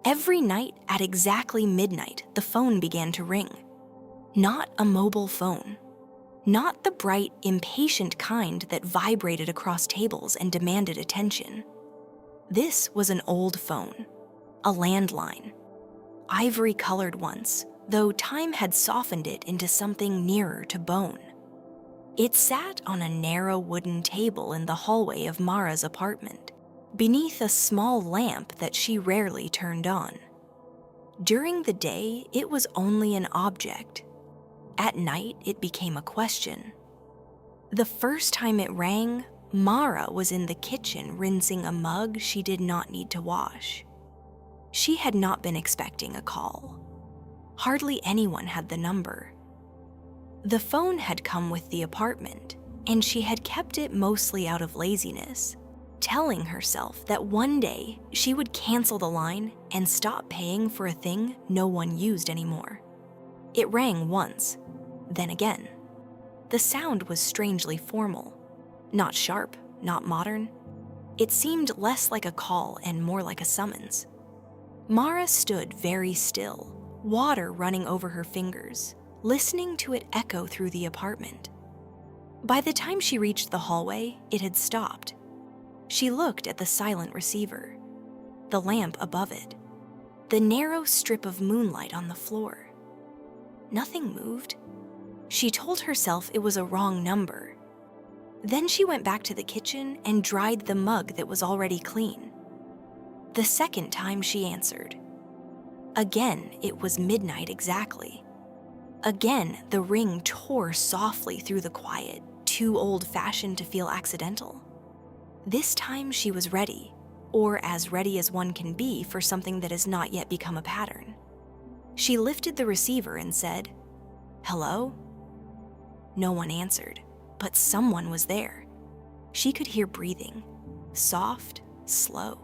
Every night at exactly midnight, the phone began to ring. Not a mobile phone. Not the bright, impatient kind that vibrated across tables and demanded attention. This was an old phone, a landline. Ivory-colored once, though time had softened it into something nearer to bone. It sat on a narrow wooden table in the hallway of Mara's apartment, beneath a small lamp that she rarely turned on. During the day, it was only an object. At night, it became a question. The first time it rang, Mara was in the kitchen rinsing a mug she did not need to wash. She had not been expecting a call. Hardly anyone had the number. The phone had come with the apartment, and she had kept it mostly out of laziness, telling herself that one day she would cancel the line and stop paying for a thing no one used anymore. It rang once, then again. The sound was strangely formal. Not sharp, not modern. It seemed less like a call and more like a summons. Mara stood very still, water running over her fingers, listening to it echo through the apartment. By the time she reached the hallway, it had stopped. She looked at the silent receiver, the lamp above it, the narrow strip of moonlight on the floor. Nothing moved. She told herself it was a wrong number. Then she went back to the kitchen and dried the mug that was already clean. The second time she answered. Again, it was midnight exactly. Again, the ring tore softly through the quiet, too old-fashioned to feel accidental. This time she was ready, or as ready as one can be for something that has not yet become a pattern. She lifted the receiver and said, "Hello?" No one answered, but someone was there. She could hear breathing, soft, slow,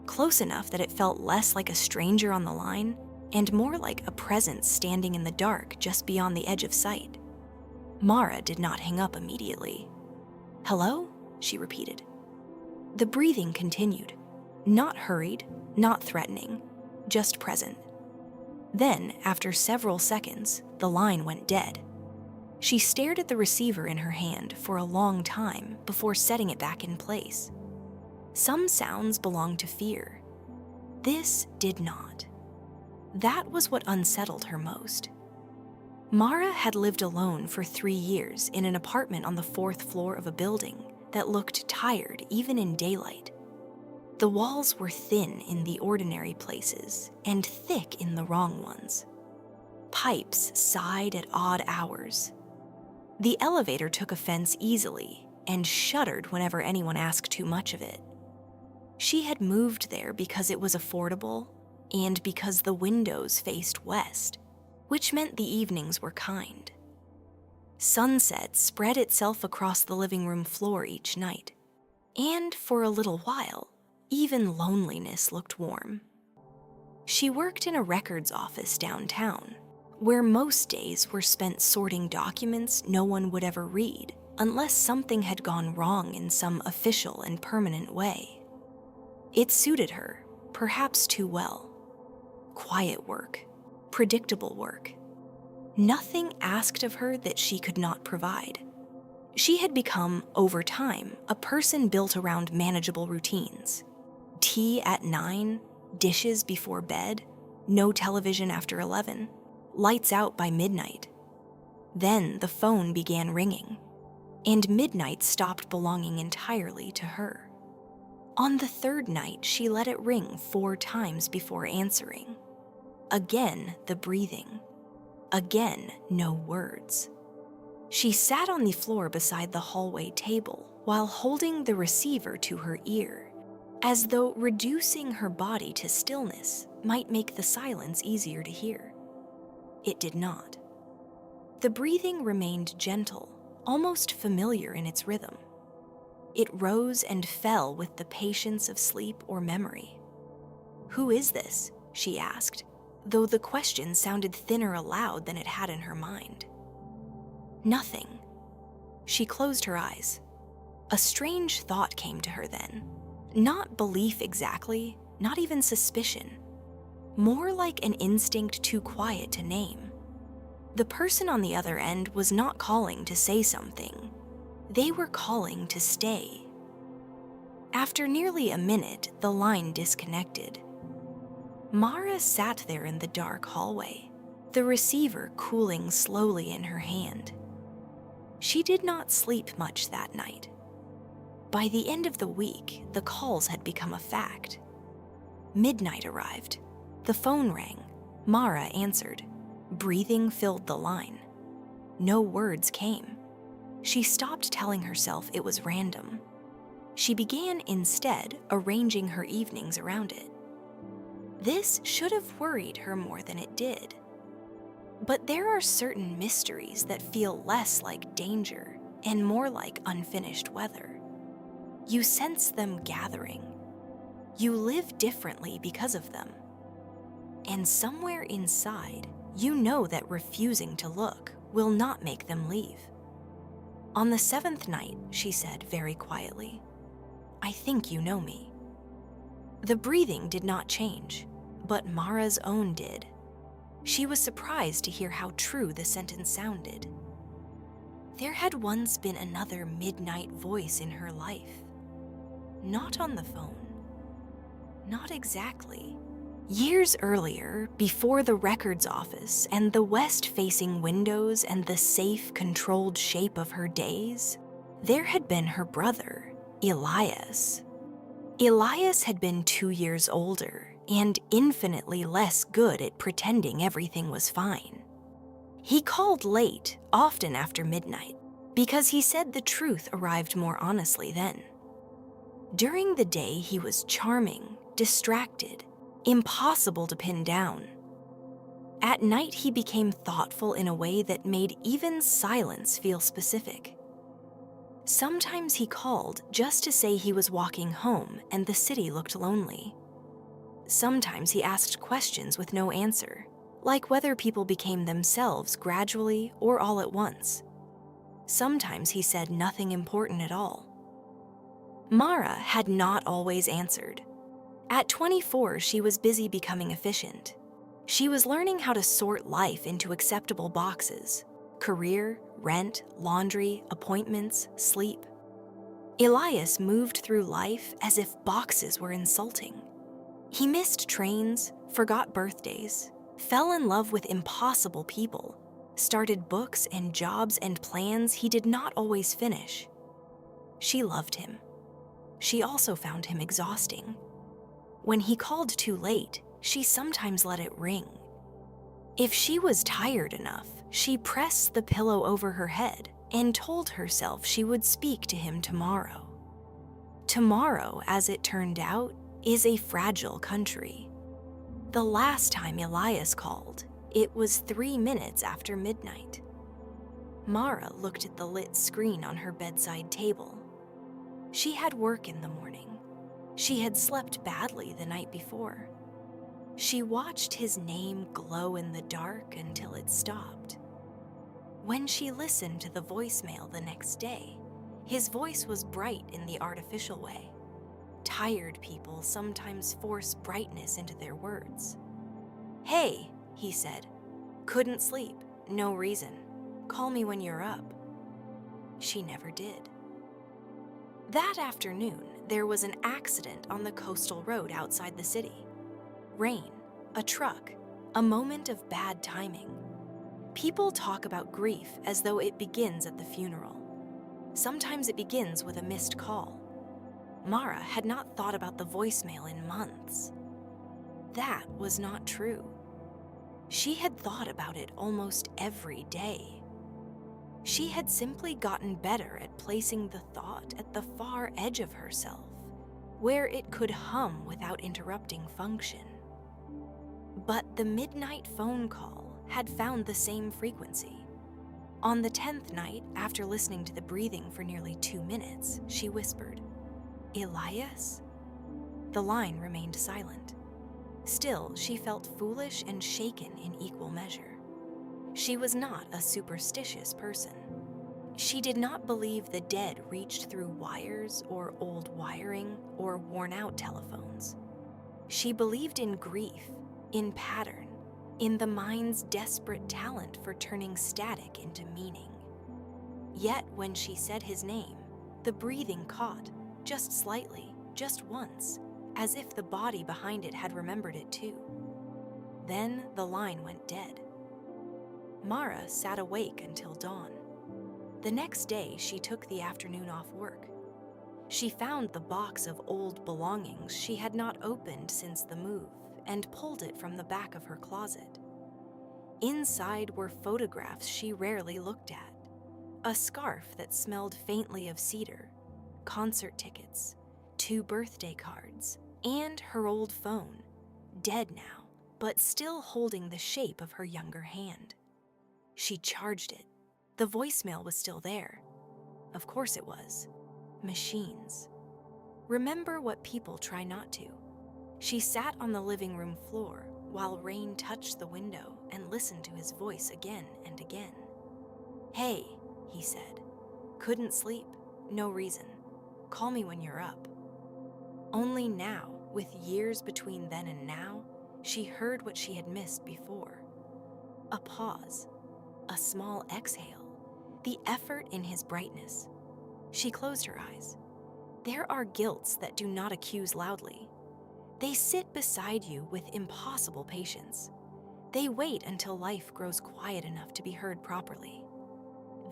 close enough that it felt less like a stranger on the line and more like a presence standing in the dark just beyond the edge of sight. Mara did not hang up immediately. "Hello?" she repeated. The breathing continued, not hurried, not threatening, just present. Then, after several seconds, the line went dead. She stared at the receiver in her hand for a long time before setting it back in place. Some sounds belong to fear. This did not. That was what unsettled her most. Mara had lived alone for 3 years in an apartment on the 4th floor of a building that looked tired even in daylight. The walls were thin in the ordinary places and thick in the wrong ones. Pipes sighed at odd hours. The elevator took offense easily and shuddered whenever anyone asked too much of it. She had moved there because it was affordable and because the windows faced west, which meant the evenings were kind. Sunset spread itself across the living room floor each night, and for a little while, even loneliness looked warm. She worked in a records office downtown, where most days were spent sorting documents no one would ever read unless something had gone wrong in some official and permanent way. It suited her, perhaps too well. Quiet work, predictable work. Nothing asked of her that she could not provide. She had become, over time, a person built around manageable routines. Tea at 9, dishes before bed, no television after 11, lights out by midnight. Then the phone began ringing, and midnight stopped belonging entirely to her. On the 3rd night, she let it ring 4 times before answering. Again, the breathing. Again, no words. She sat on the floor beside the hallway table while holding the receiver to her ear, as though reducing her body to stillness might make the silence easier to hear. It did not. The breathing remained gentle, almost familiar in its rhythm. It rose and fell with the patience of sleep or memory. "Who is this?" she asked, though the question sounded thinner aloud than it had in her mind. Nothing. She closed her eyes. A strange thought came to her then. Not belief exactly, not even suspicion. more like an instinct too quiet to name. The person on the other end was not calling to say something. They were calling to stay. After nearly a minute, the line disconnected. Mara sat there in the dark hallway, the receiver cooling slowly in her hand. She did not sleep much that night. By the end of the week, the calls had become a fact. Midnight arrived. The phone rang. Mara answered. Breathing filled the line. No words came. She stopped telling herself it was random. She began instead arranging her evenings around it. This should have worried her more than it did. But there are certain mysteries that feel less like danger and more like unfinished weather. You sense them gathering. You live differently because of them. And somewhere inside, you know that refusing to look will not make them leave. On the 7th night, she said very quietly, I think you know me. The breathing did not change, but Mara's own did. She was surprised to hear how true the sentence sounded. There had once been another midnight voice in her life. Not on the phone. Not exactly. Years earlier, before the records office and the west-facing windows and the safe, controlled shape of her days, there had been her brother, Elias. Elias had been 2 years older and infinitely less good at pretending everything was fine. He called late, often after midnight, because he said the truth arrived more honestly then. During the day, he was charming, distracted, impossible to pin down. At night, he became thoughtful in a way that made even silence feel specific. Sometimes he called just to say he was walking home and the city looked lonely. Sometimes he asked questions with no answer, like whether people became themselves gradually or all at once. Sometimes he said nothing important at all. Mara had not always answered. At 24, she was busy becoming efficient. She was learning how to sort life into acceptable boxes: career, rent, laundry, appointments, sleep. Elias moved through life as if boxes were insulting. He missed trains, forgot birthdays, fell in love with impossible people, started books and jobs and plans he did not always finish. She loved him. She also found him exhausting. When he called too late, she sometimes let it ring. If she was tired enough, she pressed the pillow over her head and told herself she would speak to him tomorrow. Tomorrow, as it turned out, is a fragile country. The last time Elias called, it was 3 minutes after midnight. Mara looked at the lit screen on her bedside table. She had work in the morning. She had slept badly the night before. She watched his name glow in the dark until it stopped. When she listened to the voicemail the next day, his voice was bright in the artificial way. Tired people sometimes force brightness into their words. "Hey," he said. "Couldn't sleep. No reason. Call me when you're up." She never did. That afternoon, there was an accident on the coastal road outside the city. Rain, a truck, a moment of bad timing. People talk about grief as though it begins at the funeral. Sometimes it begins with a missed call. Mara had not thought about the voicemail in months. That was not true. She had thought about it almost every day. She had simply gotten better at placing the thought at the far edge of herself, where it could hum without interrupting function. But the midnight phone call had found the same frequency. On the 10th night, after listening to the breathing for nearly 2 minutes, she whispered, "Elias?" The line remained silent. Still, she felt foolish and shaken in equal measure. She was not a superstitious person. She did not believe the dead reached through wires or old wiring or worn-out telephones. She believed in grief, in pattern, in the mind's desperate talent for turning static into meaning. Yet when she said his name, the breathing caught, just slightly, just once, as if the body behind it had remembered it too. Then the line went dead. Mara sat awake until dawn. The next day, she took the afternoon off work. She found the box of old belongings she had not opened since the move and pulled it from the back of her closet. Inside were photographs she rarely looked at, a scarf that smelled faintly of cedar, concert tickets, 2 birthday cards, and her old phone, dead now, but still holding the shape of her younger hand. She charged it. The voicemail was still there. Of course it was. Machines. Remember what people try not to. She sat on the living room floor while rain touched the window and listened to his voice again and again. "Hey," he said. "Couldn't sleep. No reason. Call me when you're up." Only now, with years between then and now, she heard what she had missed before. A pause. A small exhale. The effort in his brightness. She closed her eyes. There are guilts that do not accuse loudly. They sit beside you with impossible patience. They wait until life grows quiet enough to be heard properly.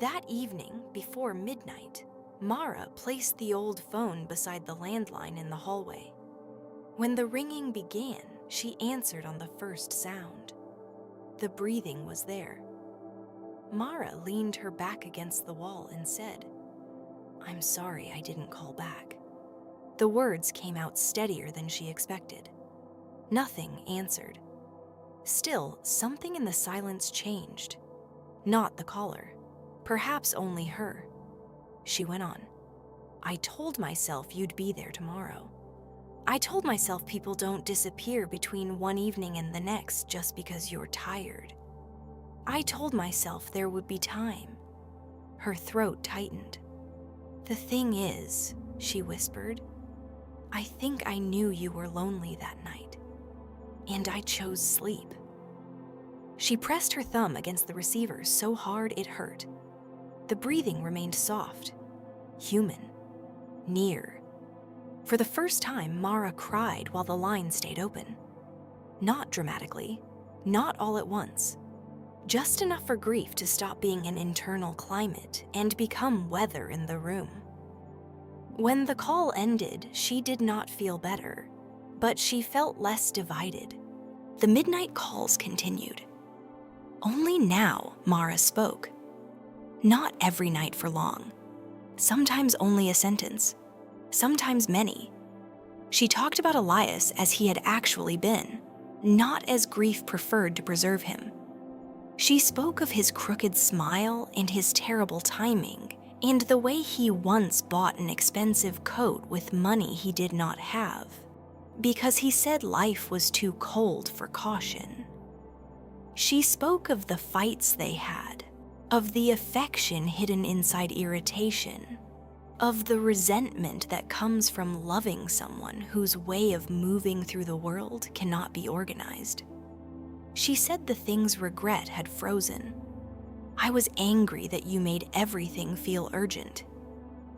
That evening, before midnight, Mara placed the old phone beside the landline in the hallway. When the ringing began, she answered on the first sound. The breathing was there. Mara leaned her back against the wall and said, "I'm sorry I didn't call back." The words came out steadier than she expected. Nothing answered. Still, something in the silence changed. Not the caller. Perhaps only her. She went on. "I told myself you'd be there tomorrow. I told myself people don't disappear between one evening and the next just because you're tired. I told myself there would be time." Her throat tightened. "The thing is," she whispered, "I think I knew you were lonely that night, and I chose sleep." She pressed her thumb against the receiver so hard it hurt. The breathing remained soft, human, near. For the first time, Mara cried while the line stayed open. Not dramatically, not all at once. Just enough for grief to stop being an internal climate and become weather in the room. When the call ended, she did not feel better, but she felt less divided. The midnight calls continued. Only now, Mara spoke. Not every night for long. Sometimes only a sentence. Sometimes many. She talked about Elias as he had actually been, not as grief preferred to preserve him. She spoke of his crooked smile and his terrible timing, and the way he once bought an expensive coat with money he did not have, because he said life was too cold for caution. She spoke of the fights they had, of the affection hidden inside irritation, of the resentment that comes from loving someone whose way of moving through the world cannot be organized. She said the things regret had frozen. "I was angry that you made everything feel urgent.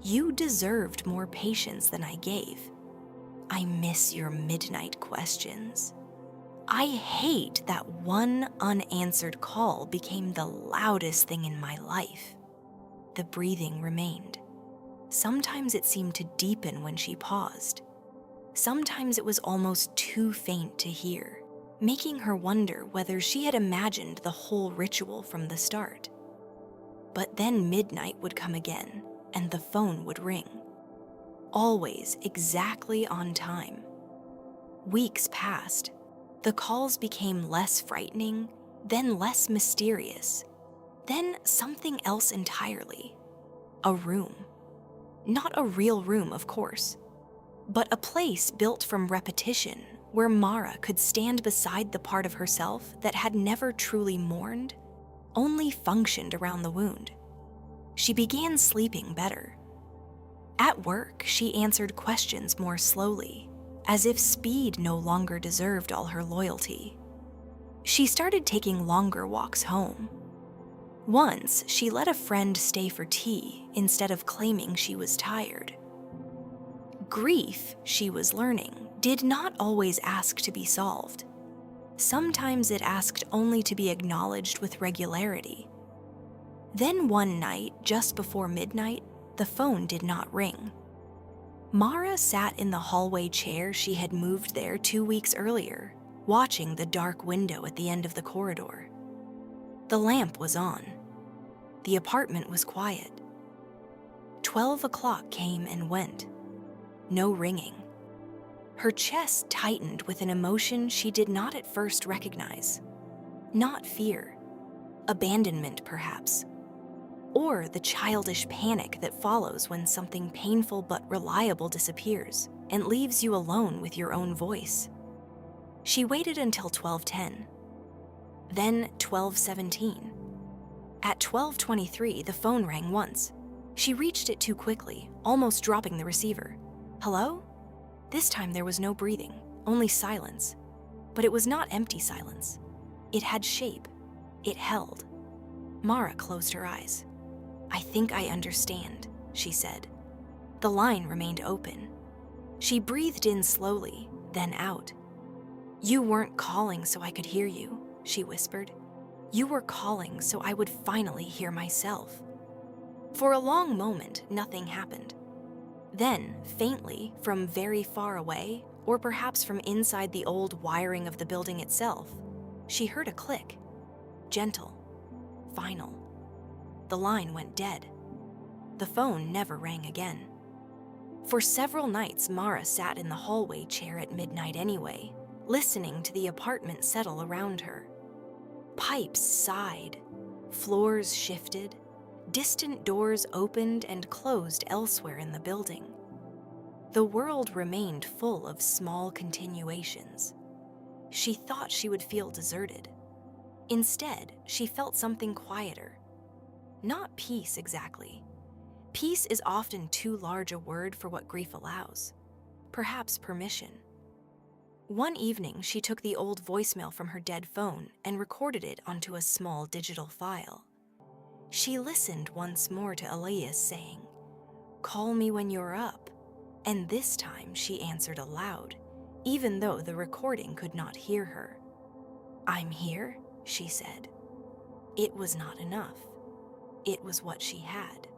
You deserved more patience than I gave. I miss your midnight questions. I hate that one unanswered call became the loudest thing in my life." The breathing remained. Sometimes it seemed to deepen when she paused. Sometimes it was almost too faint to hear, making her wonder whether she had imagined the whole ritual from the start. But then midnight would come again, and the phone would ring. Always exactly on time. Weeks passed. The calls became less frightening, then less mysterious, then something else entirely. A room. Not a real room, of course, but a place built from repetition where Mara could stand beside the part of herself that had never truly mourned, only functioned around the wound. She began sleeping better. At work, she answered questions more slowly, as if speed no longer deserved all her loyalty. She started taking longer walks home. Once, she let a friend stay for tea instead of claiming she was tired. Grief, she was learning, did not always ask to be solved. Sometimes it asked only to be acknowledged with regularity. Then one night, just before midnight, the phone did not ring. Mara sat in the hallway chair she had moved there 2 weeks earlier, watching the dark window at the end of the corridor. The lamp was on. The apartment was quiet. 12 o'clock came and went. No ringing. Her chest tightened with an emotion she did not at first recognize. Not fear. Abandonment, perhaps. Or the childish panic that follows when something painful but reliable disappears and leaves you alone with your own voice. She waited until 12:10. Then 12:17. At 12:23, the phone rang once. She reached it too quickly, almost dropping the receiver. Hello? This time there was no breathing, only silence. But it was not empty silence. It had shape. It held. Mara closed her eyes. "I think I understand," she said. The line remained open. She breathed in slowly, then out. "You weren't calling so I could hear you," she whispered. "You were calling so I would finally hear myself." For a long moment, nothing happened. Then, faintly, from very far away, or perhaps from inside the old wiring of the building itself, she heard a click. Gentle. Final. The line went dead. The phone never rang again. For several nights, Mara sat in the hallway chair at midnight anyway, listening to the apartment settle around her. Pipes sighed. Floors shifted. Distant doors opened and closed elsewhere in the building. The world remained full of small continuations. She thought she would feel deserted. Instead, she felt something quieter. Not peace exactly. Peace is often too large a word for what grief allows. Perhaps permission. One evening, she took the old voicemail from her dead phone and recorded it onto a small digital file. She listened once more to Elias saying, "Call me when you're up," and this time she answered aloud, even though the recording could not hear her. "I'm here," she said. It was not enough. It was what she had.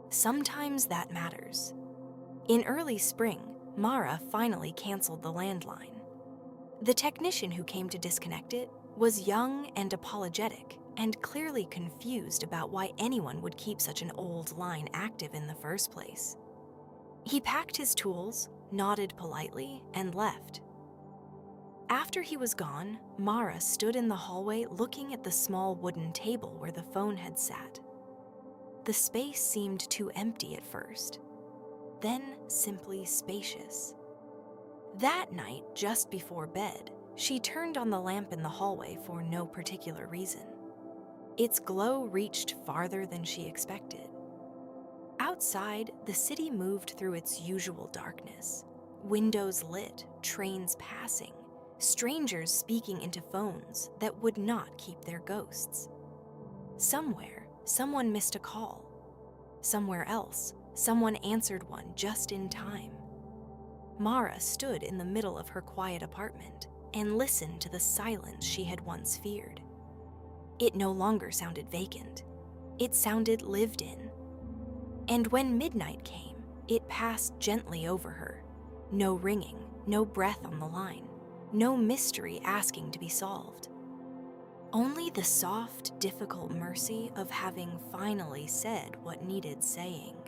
Sometimes that matters. In early spring, Mara finally canceled the landline. The technician who came to disconnect it was young and apologetic and clearly confused about why anyone would keep such an old line active in the first place. He packed his tools, nodded politely, and left. After he was gone, Mara stood in the hallway looking at the small wooden table where the phone had sat. The space seemed too empty at first, then simply spacious. That night, just before bed, she turned on the lamp in the hallway for no particular reason. Its glow reached farther than she expected. Outside, the city moved through its usual darkness. Windows lit, trains passing, strangers speaking into phones that would not keep their ghosts. Somewhere, someone missed a call. Somewhere else, someone answered one just in time. Mara stood in the middle of her quiet apartment and listened to the silence she had once feared. It no longer sounded vacant. It sounded lived in. And when midnight came, it passed gently over her. No ringing, no breath on the line, no mystery asking to be solved. Only the soft, difficult mercy of having finally said what needed saying.